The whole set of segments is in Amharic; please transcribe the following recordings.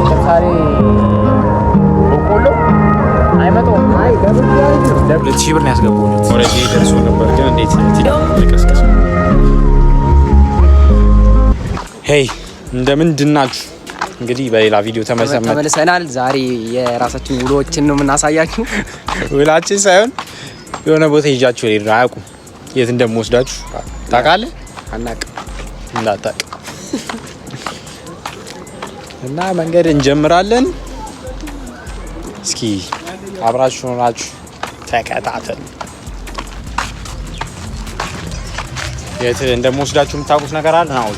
ለምሳሌ በቆሎ አይመጣውም። አይ ደብል ሺህ ብር ነው ያስገቡት። ኦሬዲ ደርሶ ነበር ግን እንዴት ልቀስቀስ? ሄይ እንደምንድናችሁ? እንግዲህ በሌላ ቪዲዮ ተመልሰናል። ዛሬ የራሳችን ውሎችን ነው የምናሳያችሁ። ውላችን ሳይሆን የሆነ ቦታ ይዣችሁ ልሄድ ነው። አያውቁም የት እንደምወስዳችሁ ታውቃለህ? አናውቅም እንዳታውቅ እና መንገድ እንጀምራለን። እስኪ አብራችሁ ሆናችሁ ተከታተሉ። የት እንደምወስዳችሁ የምታውቁት ነገር አለ? ነው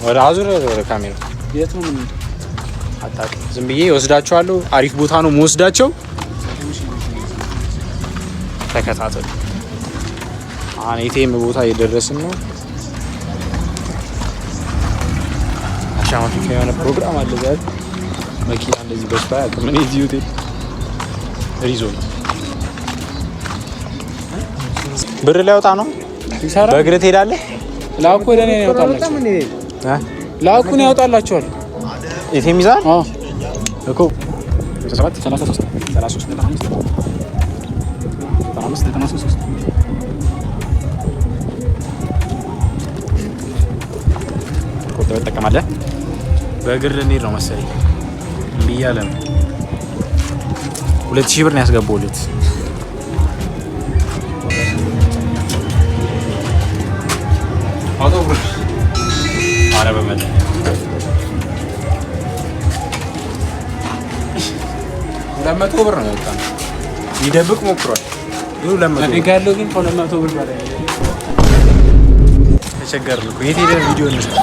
ወደ አዙር ወደ ካሜራ የት ነው? ምን አታውቅም? ዝም ብዬ ወስዳችኋለሁ። አሪፍ ቦታ ነው የምወስዳቸው። ተከታተሉ። አሁን የቴም ቦታ እየደረስን ነው። አሻማፊ የሆነ ፕሮግራም አለ ዛሬ። መኪና እንደዚህ በስፋ ያውቅም። እኔ እዚህ ሆቴል ሪዞ ነው። ብር ሊያወጣ ነው። በእግር ትሄዳለህ? ላኩ ወደ እኔ ያወጣላችሁ። ላኩን ያወጣላችኋል። የቴም ይዛል እኮ 7 33 33 95 ኮቴ ተጠቀማለህ። በእግር ልንሄድ ነው መሰለኝ። እያለ ነው 2000 ብር ነው ያስገባውለት። አውቶቡስ አረ በመለ ለመቶ ብር ነው ያወጣው። ይደብቅ ሞክሯል። ይኸው ለመቶ እኔ ጋር ያለው ግን 200 ብር በላይ ተቸገርን እኮ። የት ሄደን ቪዲዮ እንስራ?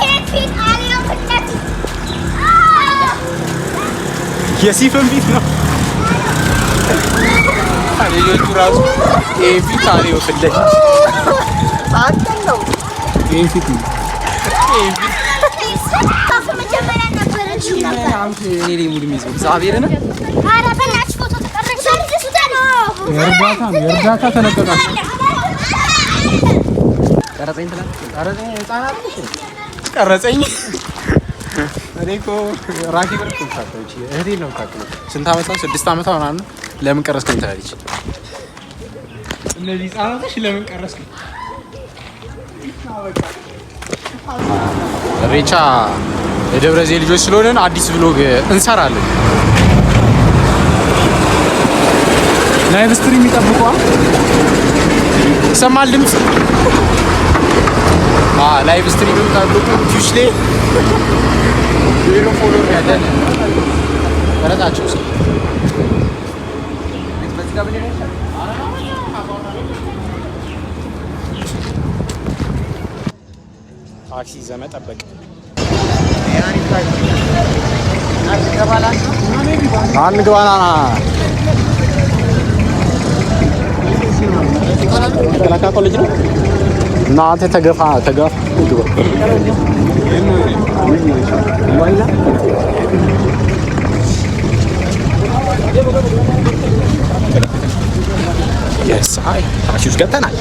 የሲፈን ፊት ነው አለየቱ ራሱ ኤፊት አሪው ፍለች አጣለው ኤፊት ነው ኤፊት ታፍ መጀመሪያ ነበረች ነበር እኔ ላይ ሙድ ሚይዘው እግዚአብሔር ነው። አረ በእናትሽ ፎቶ ተቀረጽ የእርዳታ ተለቀቃችሁ ቀረጸኝ ትላለህ። ቀረጸኝ ህፃናት ቀረጸኝ እኔ እኮ ራኪ ብር እኮ ታውቃለች። እህቴ ነው ታውቃለች። ስንት አመቷ? 6 አመቷ ምናምን። ለምን ቀረስከኝ ትላለች። እነዚህ ህፃናቶች ለምን ቀረስከኝ? ኢሬቻ የደብረ ዘይት ልጆች ስለሆነን አዲስ ብሎግ እንሰራለን። ላይቭ ስትሪም ይጠብቋል። ይሰማል ድምጽ? ላይቭ ስትሪም ይጠብቁ። ቲዩሽ ላይ ዜሮ ፎሎወር ያለን ቀረጻቸው እስኪ ታክሲ ይዘህ መጠበቅ። አንግባና ከላካ ኮሌጅ ነው እና አንተ ተገፋ የስ አይ ታክሲ ውስጥ ገብተናል።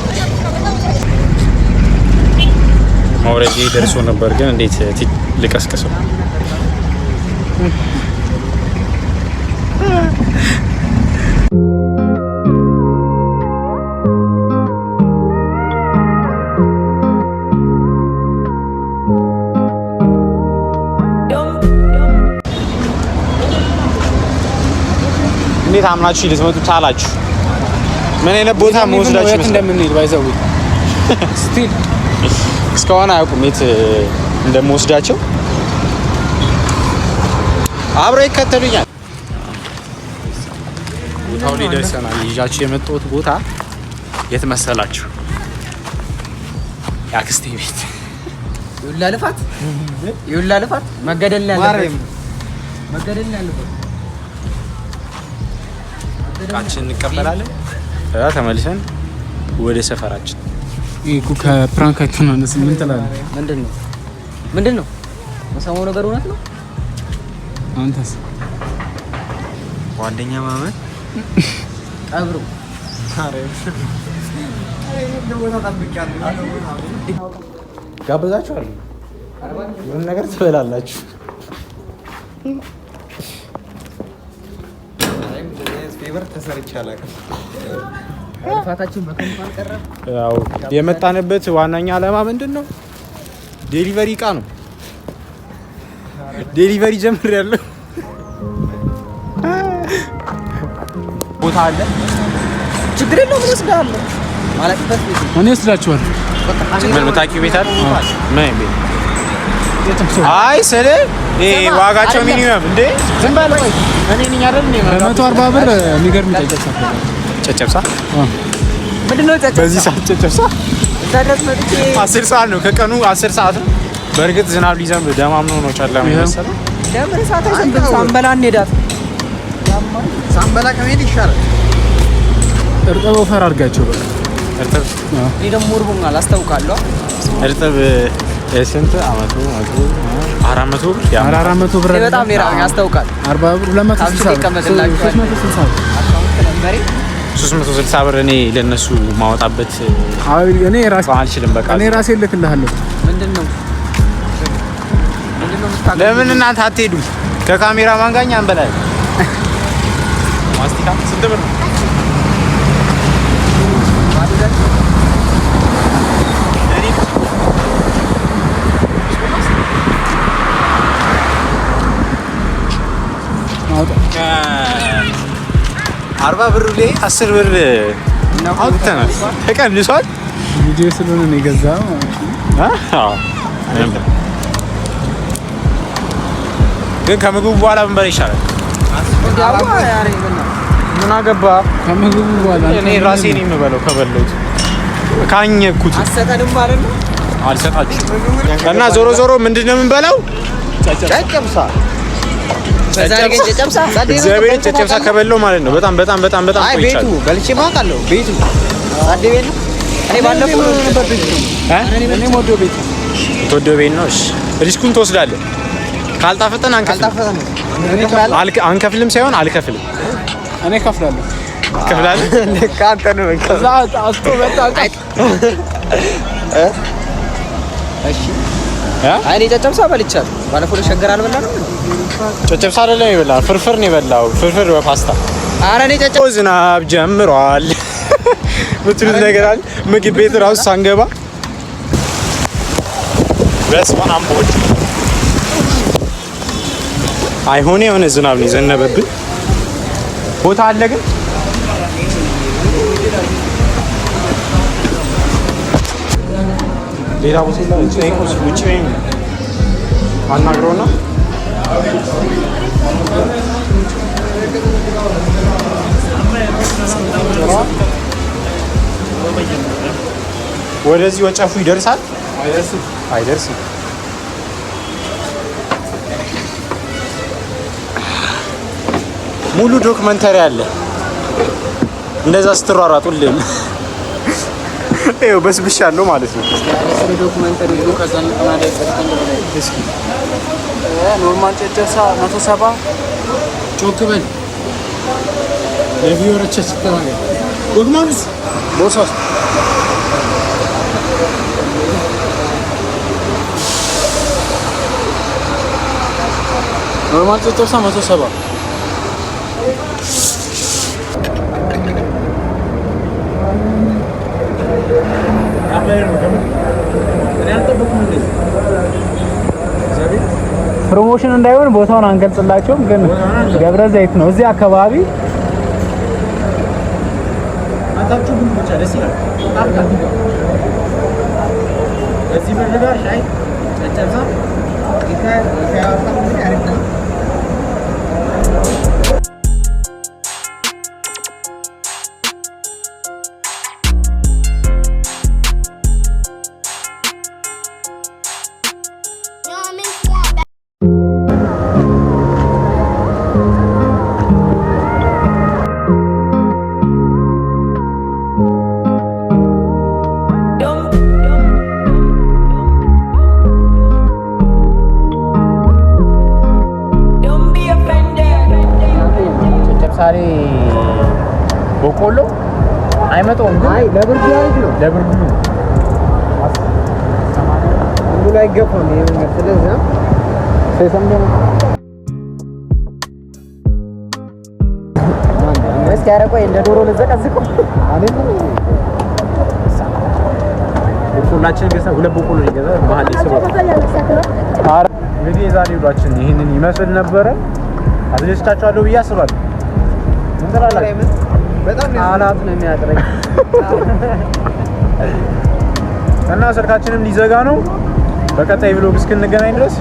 ኦሬዲ ደርሶ ነበር ግን እንዴት ልቀስቀሰው? እንዴት አምናችሁ ልትመጡ ቻላችሁ? ምን አይነት ቦታ መወስዳችሁ እንደምንሄድ ባይዘው ስቲል እስካሁን አያውቁም የት እንደምወስዳቸው። አብረው ይከተሉኛል። ቦታው ላይ ደርሰናል። ይዣችሁ የመጣሁት ቦታ የት መሰላችሁ? የአክስቴ ቤት። ይውላ ልፋት መገደል ያለበት ቃችን እንቀበላለን። ተመልሰን ወደ ሰፈራችን። ይሄ ከፕራንካችን አነስ ምን ትላለህ? ምንድን ነው መሰማው ነገር እውነት ነው? አንተስ ጓደኛ ማመን ቀብሩ ጋብዛችኋለሁ። ምን ነገር ትበላላችሁ? ያው የመጣንበት ዋናኛ ዓላማ ምንድን ነው? ዴሊቨሪ እቃ ነው። ዴሊቨሪ ጀምሬያለሁ። ቦታ አለ፣ ችግር የለውም እወስድሃለሁ። ማለትበት እኔ ወስዳችኋለሁ። ምን የምታውቂው ቤት አለ? ምን ቤት? አይ ስለ ዋጋቸው ሚኒመም እንዴ ዝም በል ወይ። እኔ ነኝ አይደል? እኔ 140 ብር የሚገርም ጨጨብሳ ምንድነው ጨጨብሳ? በዚህ ሰዓት ጨጨብሳ ታዲያስ መጥቼ 10 ሰዓት ነው፣ ከቀኑ 10 ሰዓት ነው። በእርግጥ ዝናብ ሊዘንብ ደማምኖ ነው ጨለማ ይመስላል። ለምን ሰዓት አይዘንብም? ሳንበላ እንሄዳት። ሳንበላ ከመሄድ ይሻላል። እርጥብ ወፈር አድርጋቸው በቃ እርጥብ። እኔ ደግሞ እርቦኛል አስታውቃለሁ። እርጥብ ስንት አመቱ 400 ብር ያ 400 ብር በጣም ነው ያስታውቃል። 40 ብር 360 ብር እኔ ለነሱ ማወጣበት እኔ ራሴ አልችልም። በቃ እኔ ራሴ ልክልሃለሁ። ምንድነው ለምን እናንተ አትሄዱም? ከካሜራ ማን ጋር እንበላለን? ማስቲካ ስንት ብር ነው? አርባ ብር ላይ 10 ብር አውጥተናል። ተቀንሷል። ቪዲዮ ስለሆነ ነው የገዛው። ግን ከምግቡ በኋላ ምን በላ ይሻላል? ምን አገባ ከምግቡ በኋላ እኔ ራሴ ነኝ የምበለው። ከበለውት ካኘኩት አሰተንም ማለት ነው። አልሰጣችሁም እና ዞሮ ዞሮ ምንድነው የምንበላው? ጨጨብሳ እግዚአብሔር ጨጨብሳ ከበለው ማለት ነው። በጣም በጣም በጣም በጣም ቤቱ በልቼ ማውቃለሁ። ቤቱ አዴ ቤት ነው። እኔ ባለፈው ነበር ቤቱ እኔ ሞዶ ቤት ተወደው ቤት ነው። እሺ ሪስኩን ትወስዳለህ። ካልጣፈጠን አንከፍልም ሳይሆን አልከፍልም። እኔ ከፍላለሁ። ከፍላለህ ለካንተ ነው። ከዛ አስቶ በጣ እሺ አይ እኔ ጨጨብሳ በልቻለሁ። ባለፈው ለሸገር አልበላንም። ጨጨብሳ አይደለም የበላው፣ ፍርፍር ነው የበላው። ፍርፍር በፓስታ። ኧረ እኔ ጨጨብሳ ዝናብ ጀምሯል ምትሉት ነገር አለ። ምግብ ቤት ራሱ ሳንገባ በስመ አብ ወልድ አይሆን የሆነ ዝናብ ነው የዘነበብን። ቦታ አለ ግን ሌላ ቦታ ላይ ውጭ ነው አናግረውና ወደዚህ ወጨፉ ይደርሳል? አይደርስም። ሙሉ ዶክመንተሪ አለ እንደዛ ስትሯሯጡልን። ይኸው በስብሻለሁ ማለት ነው። ዶክመንተሪ ነው። ከዛ ኖርማል ጨጨብሳ 170 ጮክ በል ለቪዮሮች ስትተናገ ዶክመንትስ ቦርሳስ ኖርማል ጨጨብሳ 170 ፕሮሞሽን እንዳይሆን ቦታውን አንገልጽላቸውም፣ ግን ገብረ ዘይት ነው እዚህ አካባቢ። አታችሁ ግን ብቻ ደስ ይላል። እዚህ በረጋ ሻይ ጨጨብሳ በቆሎ አይመጣውም ግን አይ ለብርዱ አሪፍ ነው። ለብርዱ እንዱ ላይ ገፋም ይሄ ስለዚህ እስቲ አረቆይ እንደ ዶሮ ልዘቀዝቁ አለኝ ሁላችን ገዛ ሁለት በቆሎ ይገዛ መሀል ይስባል። አረ እንግዲህ የዛሬ ውሏችን ይሄንን ይመስል ነበረ። አድርሻችኋለሁ ብዬ አስባለሁ። ምን ትላላችሁ? በጣም አናት ነው የሚያጥረኝ እና ስልካችንም ሊዘጋ ነው። በቀጣይ ቪሎግ እስክንገናኝ ድረስ